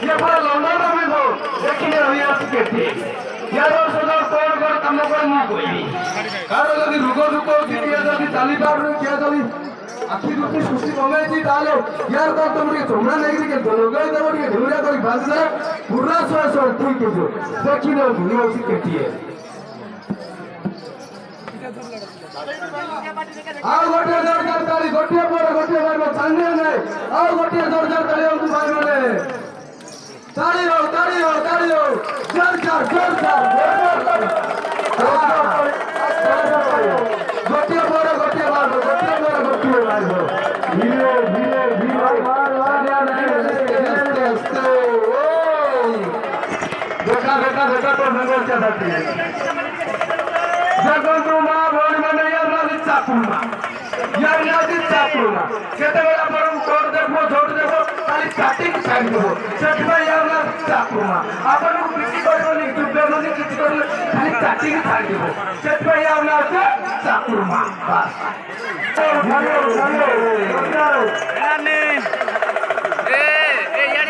ये पूरा लंदन में हो देखिए भैया केटी यार सदा कोड कोड काम कर नहीं कोई कार यदि रुको रुको किया यदि चाली बार में किया चली आखिर रुकी सुस्ती कमाई थी डालो यार तो तुम के चोमना नहीं के लोग देबो के ढुरा करी बांध दे पूरा सो ठीक है जो देखी ना भूली होसी केटी है आओ गोटे जोरदार ताली गोटे बार में चांदे नहीं आओ गोटे जोरदार ताली हम भाई माने ताली हो जोर गोटे बार धीरे देखा तो नंबर क्या थी जगन तू मां भोन माने यार नादी चापुमा केतेबेला पर कोड देखो छोड़ देखो खाली काटिंग साइड दो सेठबा यार ना चापुमा आपन को पिटी करबो नि दुबे मने किछि करले खाली काटिंग साइड दो सेठबा यार ना चापुमा बस नानी ए यार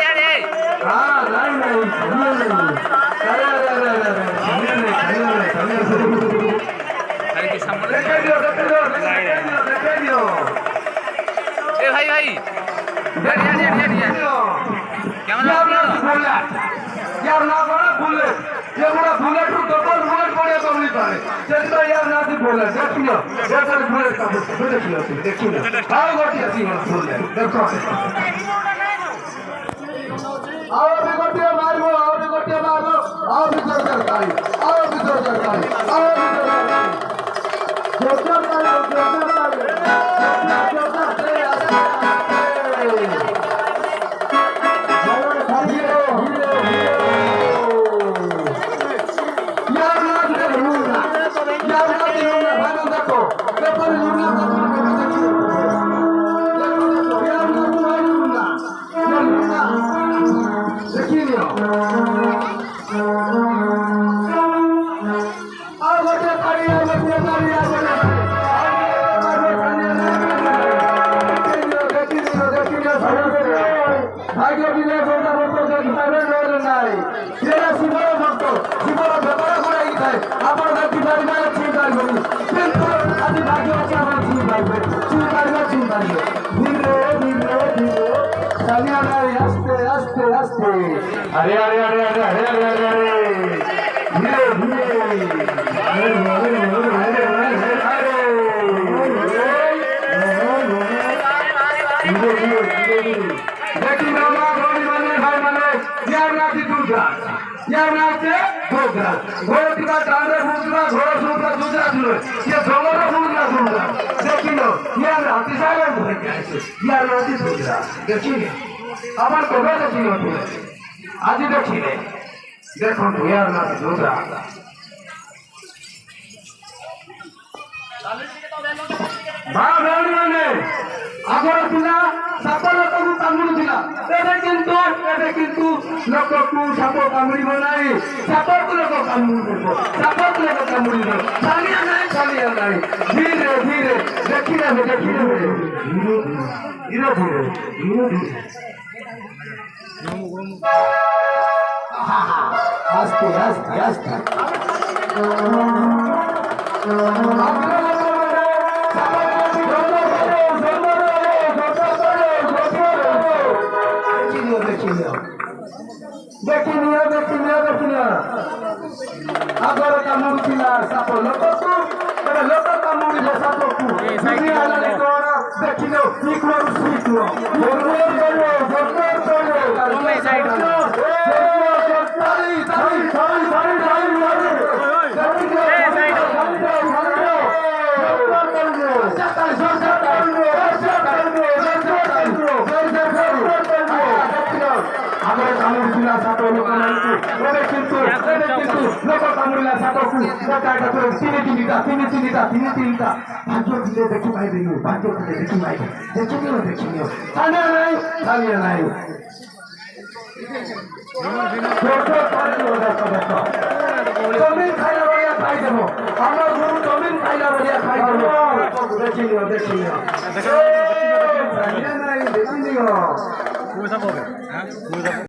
हां नहीं अरे अरे की सामने देखे दियो ए भाई यार क्या मतलब यार ना बड़ा बोले ये बड़ा बुलेट टू डबल बुलेट पड़े तो नहीं पाए चलता यार ना दी बोले देखियो डबल बुलेट का देखियो आओ गोटी ऐसी मत बोले देखो आओ भी गोटी मारो आओ भी जोरदार ताली अरे देखी मामा घोड़ी बने भाई बने यार नाची दूसरा यार नाचे दूसरा घोड़ का टांडे फूटना घोड़ा सूटना दूसरा सुनो ये झोला फूटना सुनना देखी लो यार नाची सारे घोड़े कैसे यार नाची दूसरा देखी আমার কোথা দেখি না তুমি আজি দেখি রে দেখুন ইয়ার নাচ दूसरा মা ভেড়ি মানে আগর পিলা সাপর লোকକୁ কামুড়ুଥିଲା ଏବେ କିନ୍ତୁ ଲୋକକୁ ସାପ କାମୁଡ଼ିବ ନାହିଁ ସାପକୁ ଲୋକ କାମୁଡ଼ିବ ସାପକୁ ଲୋକ କାମୁଡ଼ିବ ଛାନିଆ ନାହିଁ ଧୀରେ ଦେଖିଲେ আস্তে देखिए आगर कामुड़िला साप लोकକୁ लोक कामुड़िले सापକୁ देखिलो